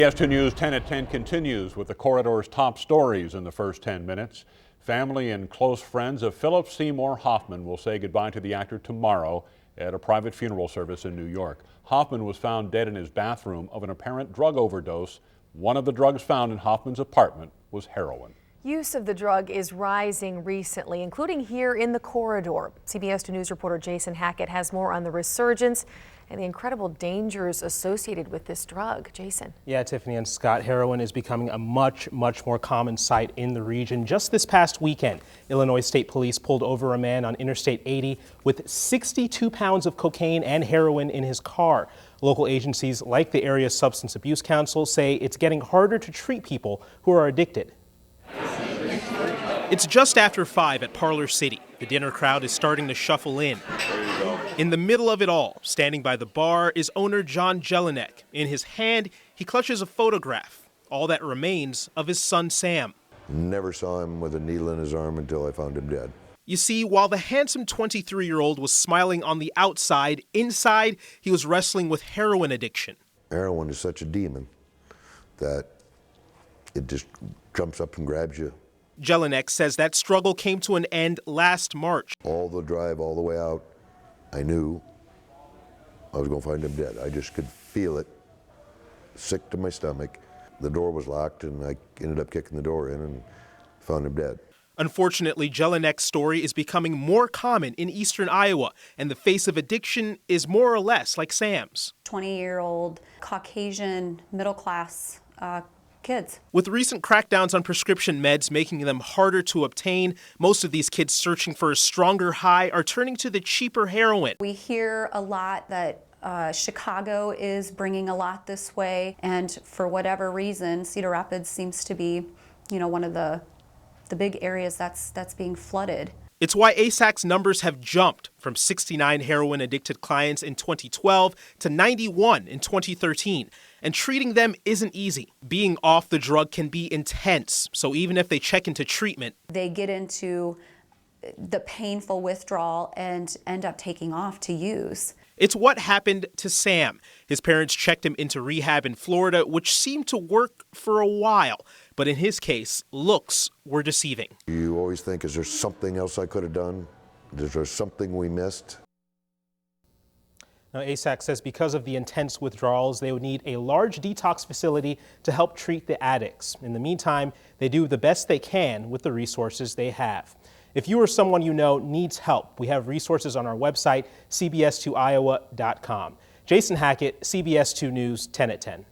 CBS 2 News 10 at 10 continues with the corridor's top stories in the first 10 minutes. Family and close friends of Philip Seymour Hoffman will say goodbye to the actor tomorrow at a private funeral service in New York. Hoffman was found dead in his bathroom of an apparent drug overdose. One of the drugs found in Hoffman's apartment was heroin. Use of the drug is rising recently, including here in the corridor. CBS 2 News reporter Jason Hackett has more on the resurgence and the incredible dangers associated with this drug. Jason. Yeah, Tiffany and Scott, heroin is becoming a much more common sight in the region. Just this past weekend, Illinois State Police pulled over a man on Interstate 80 with 62 pounds of cocaine and heroin in his car. Local agencies like the Area Substance Abuse Council say it's getting harder to treat people who are addicted. It's just after 5 at Parlor City. The dinner crowd is starting to shuffle in. In the middle of it all, standing by the bar, is owner John Jelinek. In his hand, he clutches a photograph, all that remains of his son Sam. Never saw him with a needle in his arm until I found him dead. You see, while the handsome 23-year-old was smiling on the outside, inside he was wrestling with heroin addiction. Heroin is such a demon that it just jumps up and grabs you. Jelinek says that struggle came to an end last March. All the drive, all the way out, I knew I was going to find him dead. I just could feel it, sick to my stomach. The door was locked, and I ended up kicking the door in and found him dead. Unfortunately, Jelinek's story is becoming more common in eastern Iowa, and the face of addiction is more or less like Sam's. 20-year-old Caucasian middle-class kids. With recent crackdowns on prescription meds making them harder to obtain, most of these kids searching for a stronger high are turning to the cheaper heroin. We hear a lot that Chicago is bringing a lot this way, and for whatever reason, Cedar Rapids seems to be, one of the big areas that's being flooded. It's why ASAC's numbers have jumped from 69 heroin-addicted clients in 2012 to 91 in 2013. And treating them isn't easy. Being off the drug can be intense, so even if they check into treatment, they get into the painful withdrawal and end up taking off to use. It's what happened to Sam. His parents checked him into rehab in Florida, which seemed to work for a while. But in his case, looks were deceiving. You always think, is there something else I could have done? Is there something we missed? Now, ASAC says because of the intense withdrawals, they would need a large detox facility to help treat the addicts. In the meantime, they do the best they can with the resources they have. If you or someone you know needs help, we have resources on our website, cbs2iowa.com. Jason Hackett, CBS 2 News, 10 at 10.